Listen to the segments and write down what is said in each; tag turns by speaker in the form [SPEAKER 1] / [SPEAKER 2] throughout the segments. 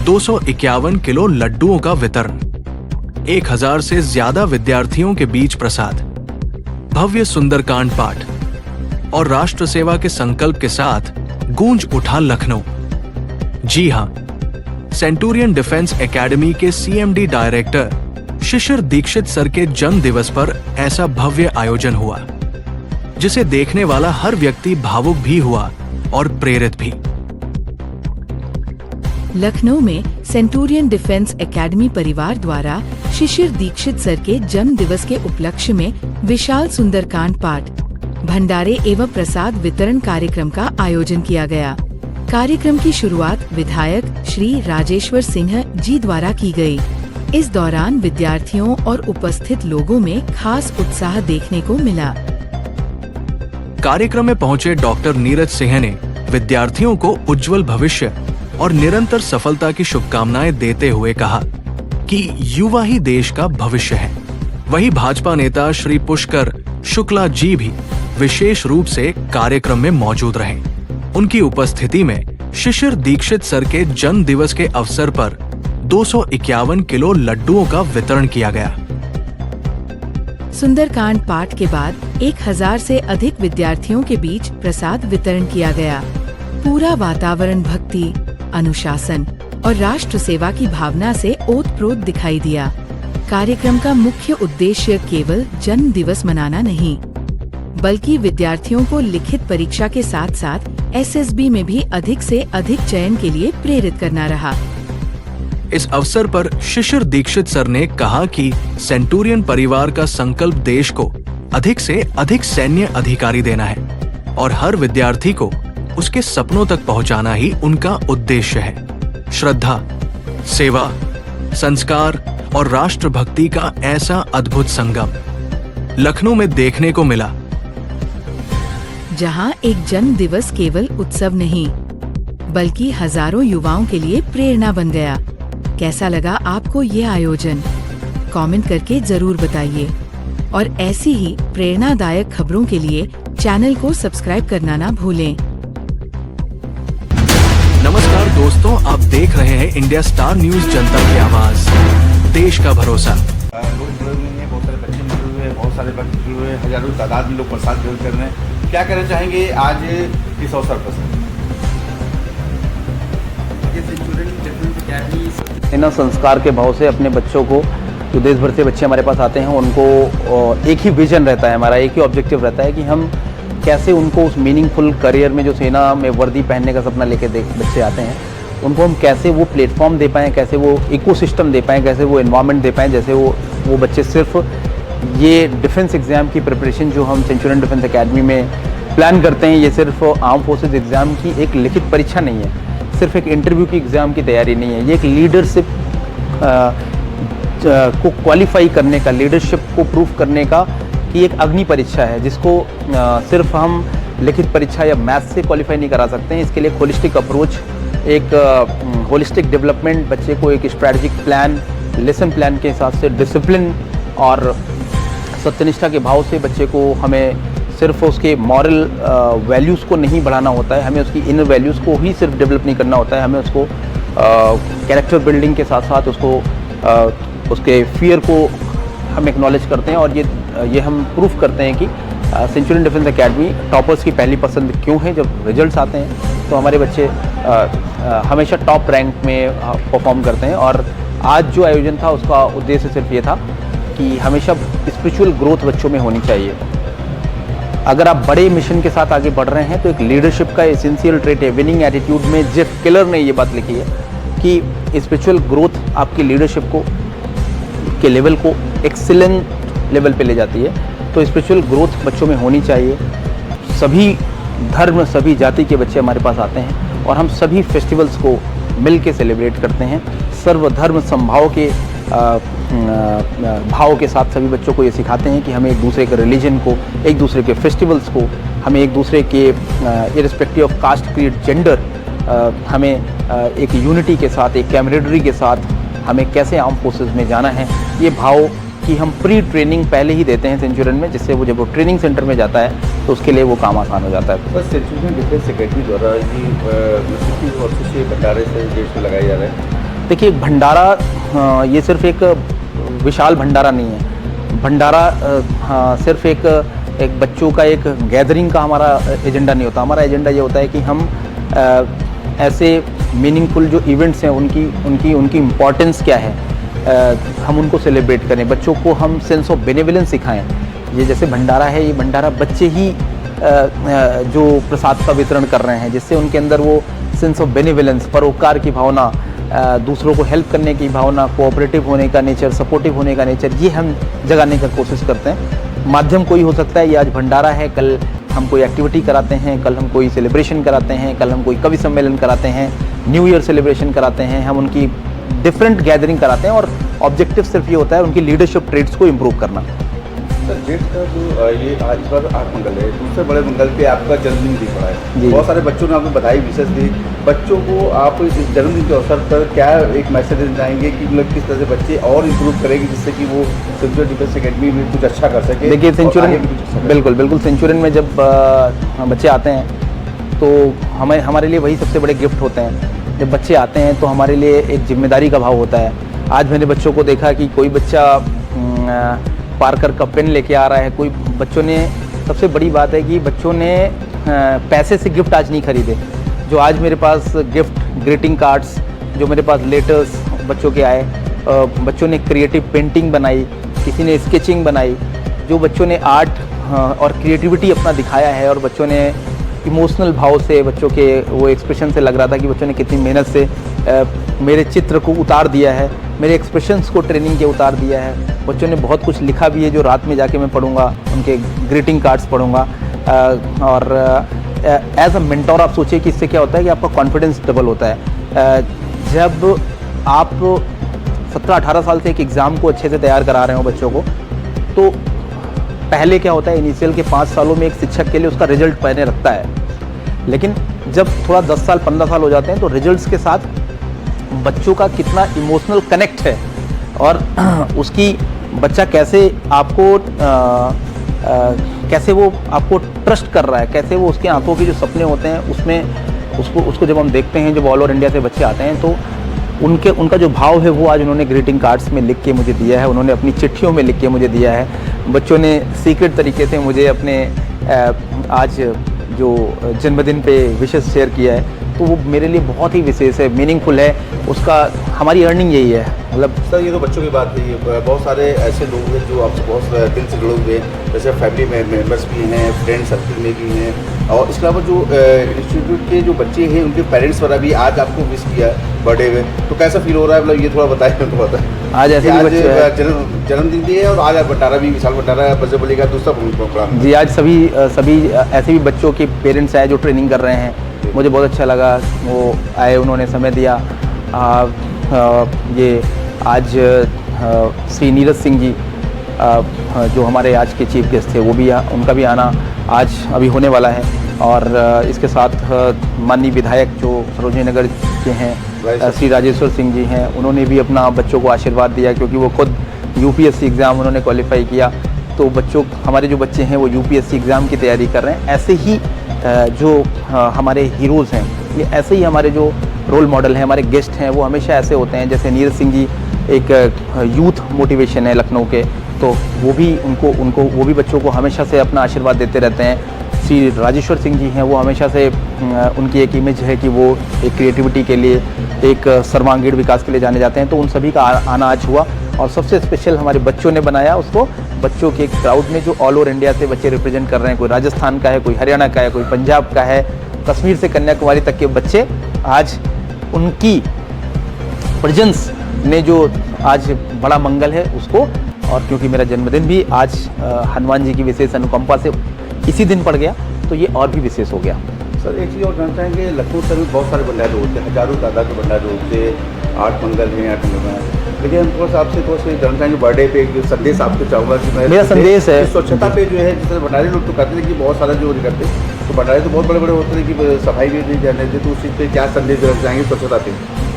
[SPEAKER 1] 251 kilo लड्डुओं का वितरण, 1000 से ज्यादा विद्यार्थियों के बीच प्रसाद, भव्य सुंदरकांड पाठ और राष्ट्र सेवा के संकल्प के साथ गूंज उठा लखनऊ। जी हां, सेंटूरियन डिफेंस एकेडमी के सीएमडी डायरेक्टर शिशिर दीक्षित सर के जन्म दिवस पर ऐसा भव्य आयोजन हुआ, जिसे देखने वाला हर व्यक्ति भावुक भी हुआ और प्रेरित भी।
[SPEAKER 2] लखनऊ में सेंटूरियन डिफेंस एकेडमी परिवार द्वारा शिशिर दीक्षित सर के जन्म दिवस के उपलक्ष्य में विशाल सुंदरकांड पाठ, भंडारे एवं प्रसाद वितरण कार्यक्रम का आयोजन किया गया। कार्यक्रम की शुरुआत विधायक श्री राजेश्वर सिंह जी द्वारा की गई। इस दौरान विद्यार्थियों और उपस्थित लोगों में खास उत्साह देखने को मिला।
[SPEAKER 1] कार्यक्रम में पहुंचे डॉक्टर नीरज सिंह ने विद्यार्थियों को उज्जवल भविष्य और निरंतर सफलता की शुभकामनाएं देते हुए कहा कि युवा ही देश का भविष्य है। वहीं भाजपा नेता श्री पुष्कर शुक्ला जी भी विशेष रूप से कार्यक्रम में मौजूद रहे। उनकी उपस्थिति में शिशिर दीक्षित सर के जन्म दिवस के अवसर पर 251 किलो लड्डुओं का वितरण किया गया।
[SPEAKER 2] सुंदरकांड पाठ के बाद 1000 से अधिक विद्यार्थियों के बीच प्रसाद वितरण किया गया। पूरा वातावरण भक्ति, अनुशासन और राष्ट्र सेवा की भावना से ओतप्रोत दिखाई दिया। कार्यक्रम का मुख्य उद्देश्य केवल जन्म दिवस मनाना नहीं, बल्कि विद्यार्थियों को लिखित परीक्षा के साथ साथ एसएसबी में भी अधिक से अधिक चयन के लिए प्रेरित करना रहा।
[SPEAKER 1] इस अवसर पर शिशिर दीक्षित सर ने कहा कि सेंटूरियन परिवार का संकल्प देश को अधिक से अधिक सैन्य अधिकारी देना है और हर विद्यार्थी को उसके सपनों तक पहुंचाना ही उनका उद्देश्य है। श्रद्धा, सेवा, संस्कार और राष्ट्रभक्ति का ऐसा अद्भुत संगम लखनऊ में देखने को मिला,
[SPEAKER 2] जहां एक जन्म दिवस केवल उत्सव नहीं, बल्कि हजारों युवाओं के लिए प्रेरणा बन गया। कैसा लगा आपको ये आयोजन? कमेंट करके जरूर बताइए और ऐसी ही प्रेरणादायक खबरों के लिए चैनल को सब्सक्राइब करना ना भूलें।
[SPEAKER 1] नमस्कार दोस्तों, आप देख रहे हैं इंडिया स्टार न्यूज, जनता की आवाज, देश का भरोसा।
[SPEAKER 3] लोग जुड़े हुए हैं, बहुत सारे बच्चे जुड़े हुए हैं, बहुत सारे भक्त जुड़े हुए हैं, हजारों तादाद में लोग प्रसाद ग्रहण कर रहे हैं। क्या कहना चाहेंगे आज इस अवसर पर?
[SPEAKER 4] सेना संस्कार के भाव से अपने बच्चों को, जो देश भर से बच्चे हमारे पास आते हैं, उनको एक ही विजन रहता है, हमारा एक ही ऑब्जेक्टिव रहता है कि हम कैसे उनको उस मीनिंगफुल करियर में, जो सेना में वर्दी पहनने का सपना लेके बच्चे आते हैं, उनको हम कैसे वो प्लेटफॉर्म दे पाएँ, कैसे वो इकोसिस्टम दे पाएँ, कैसे वो एनवायरनमेंट दे पाएँ, जैसे वो बच्चे सिर्फ ये डिफेंस एग्ज़ाम की प्रिपरेशन जो हम सेंचुरियन डिफेंस एकेडमी में प्लान करते हैं, ये सिर्फ आर्म फोर्सेज एग्ज़ाम की एक लिखित परीक्षा नहीं है, सिर्फ एक इंटरव्यू की एग्ज़ाम की तैयारी नहीं है। ये एक लीडरशिप को क्वालिफाई करने का, लीडरशिप को प्रूव करने का कि एक अग्नि परीक्षा है, जिसको सिर्फ हम लिखित परीक्षा या मैथ्स से क्वालिफाई नहीं करा सकते हैं। इसके लिए एक होलिस्टिक अप्रोच, एक होलिस्टिक डेवलपमेंट, बच्चे को एक स्ट्रैटेजिक प्लान, लेसन प्लान के हिसाब से डिसिप्लिन और सत्यनिष्ठा के भाव से बच्चे को, हमें सिर्फ उसके मॉरल वैल्यूज़ को नहीं बढ़ाना होता है, हमें उसकी इनर वैल्यूज़ को ही सिर्फ डेवलप नहीं करना होता है, हमें उसको कैरेक्टर बिल्डिंग के साथ साथ उसको उसके फियर को हम एक्नॉलेज करते हैं। और ये हम प्रूफ करते हैं कि सेंचुरियन डिफेंस एकेडमी टॉपर्स की पहली पसंद क्यों है। जब रिजल्ट्स आते हैं तो हमारे बच्चे हमेशा टॉप रैंक में परफॉर्म करते हैं। और आज जो आयोजन था उसका उद्देश्य सिर्फ ये था कि हमेशा स्पिरिचुअल ग्रोथ बच्चों में होनी चाहिए। अगर आप बड़े मिशन के साथ आगे बढ़ रहे हैं तो एक लीडरशिप का एसेंशियल ट्रेट है। विनिंग एटीट्यूड में जेफ किलर ने ये बात लिखी है कि स्पिरिचुअल ग्रोथ आपकी लीडरशिप को के लेवल को एक्सीलेंट लेवल पे ले जाती है। तो स्पिरिचुअल ग्रोथ बच्चों में होनी चाहिए। सभी धर्म, सभी जाति के बच्चे हमारे पास आते हैं और हम सभी फेस्टिवल्स को मिल के सेलिब्रेट करते हैं। सर्वधर्म समभाव के भाव के साथ सभी बच्चों को ये सिखाते हैं कि हमें एक दूसरे के रिलीजन को, एक दूसरे के फेस्टिवल्स को, हमें एक दूसरे के irrespective of caste, creed, gender, हमें एक यूनिटी के साथ, एक कैमरेडरी के साथ हमें कैसे आर्म फोर्सेस में जाना है, ये भाव की हम प्री ट्रेनिंग पहले ही देते हैं सेंचुरियन में, जिससे वो जब वो ट्रेनिंग सेंटर में जाता है तो उसके लिए वो काम आसान हो जाता है।
[SPEAKER 3] बस सेंचुरियन डिफेंस एकेडमी द्वारा ये भंडारे से देश में लगाए जा रहे हैं,
[SPEAKER 4] देखिए भंडारा ये सिर्फ एक विशाल भंडारा नहीं है। भंडारा सिर्फ एक बच्चों का एक गैदरिंग का हमारा एजेंडा नहीं होता। हमारा एजेंडा ये होता है कि हम ऐसे मीनिंगफुल जो इवेंट्स हैं उनकी इम्पोर्टेंस क्या है, हम उनको सेलिब्रेट करें, बच्चों को हम सेंस ऑफ बेनेवलेंस सिखाएं। ये जैसे भंडारा है, ये भंडारा बच्चे ही जो प्रसाद का वितरण कर रहे हैं, जिससे उनके अंदर वो सेंस ऑफ बेनेवलेंस, परोपकार की भावना, दूसरों को हेल्प करने की भावना, कोऑपरेटिव होने का नेचर, सपोर्टिव होने का नेचर, ये हम जगाने का कोशिश करते हैं। माध्यम कोई हो सकता है, ये आज भंडारा है, कल हम कोई एक्टिविटी कराते हैं, कल हम कोई सेलिब्रेशन कराते हैं, कल हम कोई कवि सम्मेलन कराते हैं, न्यू ईयर सेलिब्रेशन कराते हैं, हम उनकी डिफरेंट गैदरिंग कराते हैं और ऑब्जेक्टिव सिर्फ ये होता है उनकी लीडरशिप ट्रेड्स को इम्प्रूव करना।
[SPEAKER 3] सर जेठ का जो ये आज इस बार 8 मंगल है, दूसरे बड़े मंगल पे आपका जन्मदिन दिख रहा है। बहुत सारे बच्चों ने आपको बधाई विशेष दी। बच्चों को आप इस जन्मदिन के अवसर पर क्या एक मैसेज देना चाहेंगे कि मतलब किस तरह से बच्चे और इम्प्रूव करेंगे जिससे कि वो सेंचुरियन डिफेंस एकेडमी में कुछ अच्छा कर सके?
[SPEAKER 4] देखिए सेंचुरियन, बिल्कुल सेंचुरियन में जब बच्चे आते हैं तो हमारे लिए वही सबसे बड़े गिफ्ट होते हैं। जब बच्चे आते हैं तो हमारे लिए एक जिम्मेदारी का भाव होता है। आज मैंने बच्चों को देखा कि कोई बच्चा पार्कर का पेन लेके आ रहा है, कोई बच्चों ने, सबसे बड़ी बात है कि बच्चों ने पैसे से गिफ्ट आज नहीं खरीदे। जो आज मेरे पास गिफ्ट, ग्रीटिंग कार्ड्स, जो मेरे पास लेटर्स बच्चों के आए, बच्चों ने क्रिएटिव पेंटिंग बनाई, किसी ने स्केचिंग बनाई, जो बच्चों ने आर्ट और क्रिएटिविटी अपना दिखाया है और बच्चों ने इमोशनल भाव से, बच्चों के वो एक्सप्रेशन से लग रहा था कि बच्चों ने कितनी मेहनत से मेरे चित्र को उतार दिया है, मेरे एक्सप्रेशंस को ट्रेनिंग के उतार दिया है। बच्चों ने बहुत कुछ लिखा भी है जो रात में जाके मैं पढ़ूंगा, उनके ग्रीटिंग कार्ड्स पढ़ूंगा। और एज अ मेंटोर आप सोचिए कि इससे क्या होता है कि आपका कॉन्फिडेंस डबल होता है। जब आप 17-18 साल से एक एग्ज़ाम को अच्छे से तैयार करा रहे हो बच्चों को, तो पहले क्या होता है, इनिशियल के 5 सालों में एक शिक्षक के लिए उसका रिजल्ट पहले रखता है, लेकिन जब थोड़ा 10 साल 15 साल हो जाते हैं तो रिजल्ट्स के साथ बच्चों का कितना इमोशनल कनेक्ट है और उसकी बच्चा कैसे आपको कैसे वो आपको ट्रस्ट कर रहा है, कैसे वो उसके आंखों के जो सपने होते हैं उसमें उसको जब हम देखते हैं, जब ऑल ओवर इंडिया से बच्चे आते हैं तो उनका जो भाव है वो आज उन्होंने ग्रीटिंग कार्ड्स में लिख के मुझे दिया है, उन्होंने अपनी चिट्ठियों में लिख के मुझे दिया है। बच्चों ने सीक्रेट तरीके से मुझे अपने आज जो जन्मदिन पे विशेष शेयर किया है, तो वो मेरे लिए बहुत ही विशेष है, मीनिंगफुल है। उसका हमारी अर्निंग यही है। मतलब
[SPEAKER 3] सर ये तो बच्चों की बात है, बहुत सारे ऐसे लोग हैं जो आपसे बहुत दिल से जुड़े हुए हैं, जैसे फैमिली मेम्बर्स भी हैं, फ्रेंड सर्कल में भी हैं, और इसके अलावा जो इंस्टीट्यूट के जो बच्चे हैं उनके पेरेंट्स वगैरह भी आज आपको विश किया बर्थडे में, तो कैसा फील हो रहा है? मतलब ये थोड़ा बताएं। तो बताएं
[SPEAKER 4] आज ऐसे
[SPEAKER 3] जन्मदिन भी है और आज भंडारा भी, विशाल भंडारा बजरबली का दूसरा प्रोग्राम
[SPEAKER 4] जी। आज सभी ऐसे भी बच्चों के पेरेंट्स आए जो ट्रेनिंग कर रहे हैं, मुझे बहुत अच्छा लगा, वो आए, उन्होंने समय दिया। ये आज श्री नीरज सिंह जी जो हमारे आज के चीफ गेस्ट थे, वो भी उनका भी आना आज अभी होने वाला है। और इसके साथ माननीय विधायक जो सरोजनी नगर के हैं श्री राजेश्वर सिंह जी हैं, उन्होंने भी अपना बच्चों को आशीर्वाद दिया, क्योंकि वो खुद यूपीएससी एग्ज़ाम उन्होंने क्वालिफाई किया। तो हमारे जो बच्चे हैं वो यूपीएससी एग्ज़ाम की तैयारी कर रहे हैं। ऐसे ही जो हमारे हीरोज़ हैं, ये ऐसे ही हमारे जो रोल मॉडल हैं, हमारे गेस्ट हैं, वो हमेशा ऐसे होते हैं। जैसे नीरज सिंह जी एक यूथ मोटिवेशन है लखनऊ के, तो वो भी बच्चों को हमेशा से अपना आशीर्वाद देते रहते हैं। श्री राजेश्वर सिंह जी हैं, वो हमेशा से उनकी एक इमेज है कि वो एक क्रिएटिविटी के लिए, एक सर्वांगीण विकास के लिए जाने जाते हैं। तो उन सभी का आना आज हुआ, और सबसे स्पेशल हमारे बच्चों ने बनाया उसको। बच्चों के क्राउड में जो ऑल ओवर इंडिया से बच्चे रिप्रेजेंट कर रहे हैं, कोई राजस्थान का है, कोई हरियाणा का है, कोई पंजाब का है, कश्मीर से कन्याकुमारी तक के बच्चे, आज उनकी प्रेजेंस ने जो आज बड़ा मंगल है उसको। और क्योंकि मेरा जन्मदिन भी आज हनुमान जी की विशेष अनुकंपा से इसी दिन पड़ गया, तो ये और भी विशेष हो गया।
[SPEAKER 3] सर एक चीज़ और जानना चाहेंगे, लखनऊ सर में बहुत सारे भंडारे होते हैं, हजारों तादाद के भंडारे होते हैं, 8 मंगल में 8 मंगल में, लेकिन हम थोड़ा सा आपसे जानना चाहेंगे बर्थडे पे एक संदेश आपको चाहूँगा कि
[SPEAKER 4] मेरा संदेश है
[SPEAKER 3] स्वच्छता पे जो है, जिस तरह भंडारे लोग तो कहते हैं कि बहुत सारा जो करते हैं, तो भंडारे तो बहुत बड़े बड़े होते हैं कि सफाई भी नहीं जाने देते, तो उस चीज़ पर क्या संदेश देना चाहेंगे स्वच्छता पे?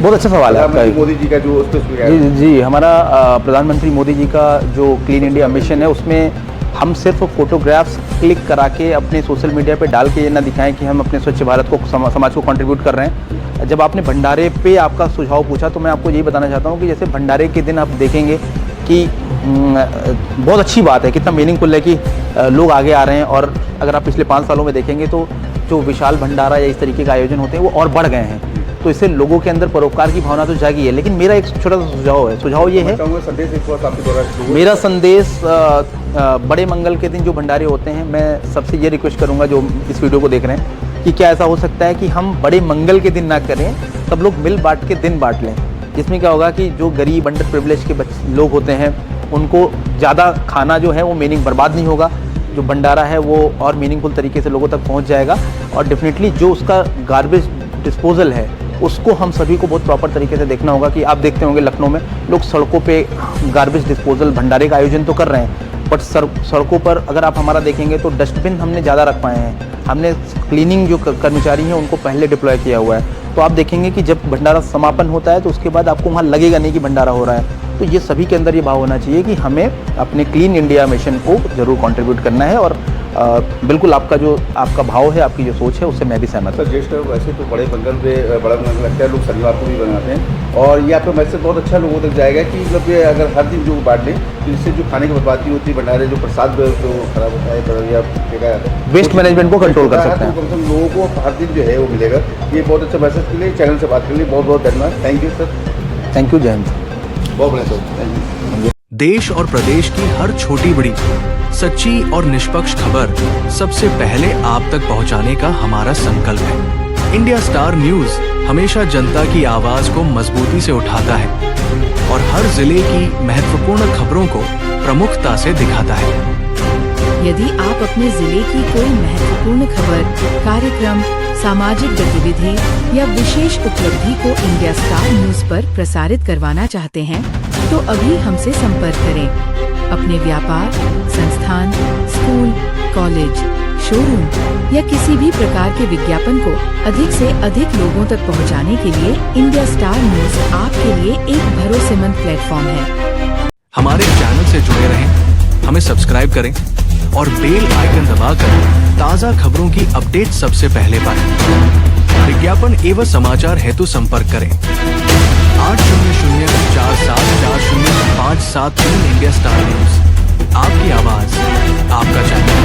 [SPEAKER 4] बहुत अच्छा सवाल है आपका।
[SPEAKER 3] मोदी जी का जो उस पर
[SPEAKER 4] जी, हमारा प्रधानमंत्री मोदी जी का जो क्लीन इंडिया मिशन है, उसमें हम सिर्फ फोटोग्राफ्स क्लिक करा के अपने सोशल मीडिया पे डाल के ये ना दिखाएं कि हम अपने स्वच्छ भारत को समाज को कंट्रीब्यूट कर रहे हैं। जब आपने भंडारे पे आपका सुझाव पूछा तो मैं आपको यही बताना चाहता हूँ कि जैसे भंडारे के दिन आप देखेंगे कि बहुत अच्छी बात है, कितना मीनिंगफुल है कि लोग आगे आ रहे हैं। और अगर आप पिछले 5 सालों में देखेंगे तो जो विशाल भंडारा या इस तरीके का आयोजन होते हैं वो और बढ़ गए हैं। तो इससे लोगों के अंदर परोपकार की भावना तो जागी है। लेकिन मेरा एक छोटा सा सुझाव ये है, मेरा संदेश बड़े मंगल के दिन जो भंडारे होते हैं, मैं सबसे ये रिक्वेस्ट करूंगा जो इस वीडियो को देख रहे हैं कि क्या ऐसा हो सकता है कि हम बड़े मंगल के दिन ना करें, सब लोग मिल बांट के दिन बांट लें। जिसमें क्या होगा कि जो गरीब अंडर प्रिविलेज के लोग होते हैं उनको ज़्यादा खाना जो है वो मीनिंग बर्बाद नहीं होगा, जो भंडारा है वो और मीनिंगफुल तरीके से लोगों तक पहुंच जाएगा। और डेफिनेटली जो उसका गार्बेज डिस्पोजल है उसको हम सभी को बहुत प्रॉपर तरीके से देखना होगा। कि आप देखते होंगे लखनऊ में लोग सड़कों पे गार्बेज डिस्पोजल भंडारे का आयोजन तो कर रहे हैं, बट सड़कों पर अगर आप हमारा देखेंगे तो डस्टबिन हमने ज़्यादा रख पाए हैं। हमने क्लीनिंग जो कर्मचारी हैं उनको पहले डिप्लॉय किया हुआ है। तो आप देखेंगे कि जब भंडारा समापन होता है तो उसके बाद आपको वहाँ लगेगा नहीं कि भंडारा हो रहा है। तो ये सभी के अंदर ये भाव होना चाहिए कि हमें अपने क्लीन इंडिया मिशन को ज़रूर कंट्रीब्यूट करना है। और बिल्कुल आपका भाव है, आपकी जो सोच है उससे मैं भी सहमत हूँ।
[SPEAKER 3] सर ज्येष्ठ वैसे तो बड़े मंगल पे बड़ा मंगल लगता है, लोग शनिवार को भी बनाते हैं और ये आपका मैसेज बहुत अच्छा लोगों तक जाएगा कि मतलब ये अगर हर दिन जो बांट लें तो इससे जो खाने की बर्बादी होती है, भंडारे जो प्रसाद जो खराब होता है या फेंका जाता है,
[SPEAKER 4] वेस्ट मैनेजमेंट को कंट्रोल कर सकते हैं।
[SPEAKER 3] तो लोगों को हर दिन जो है वो मिलेगा। ये बहुत अच्छा मैसेज के लिए चैनल से बात करने के लिए बहुत बहुत धन्यवाद। Thank you sir.
[SPEAKER 4] Thank you, जय हिंद।
[SPEAKER 3] बहुत बढ़िया सर, थैंक यू।
[SPEAKER 1] देश और प्रदेश की हर छोटी बड़ी सच्ची और निष्पक्ष खबर सबसे पहले आप तक पहुंचाने का हमारा संकल्प है। इंडिया स्टार न्यूज हमेशा जनता की आवाज को मजबूती से उठाता है और हर जिले की महत्वपूर्ण खबरों को प्रमुखता से दिखाता है।
[SPEAKER 2] यदि आप अपने जिले की कोई महत्वपूर्ण खबर, कार्यक्रम, सामाजिक गतिविधि या विशेष उपलब्धि को इंडिया स्टार न्यूज पर प्रसारित करवाना चाहते हैं तो अभी हमसे संपर्क करें। अपने व्यापार, संस्थान, स्कूल, कॉलेज, शोरूम या किसी भी प्रकार के विज्ञापन को अधिक से अधिक लोगों तक पहुंचाने के लिए इंडिया स्टार न्यूज आपके लिए एक भरोसेमंद प्लेटफॉर्म है।
[SPEAKER 1] हमारे चैनल से जुड़े रहें, हमें सब्सक्राइब करें और बेल आइकन दबाकर ताज़ा खबरों की अपडेट सबसे पहले पाएं। विज्ञापन एवं समाचार हेतु संपर्क करें 800474057 इंडिया स्टार न्यूज। आपकी आवाज, आपका चैनल।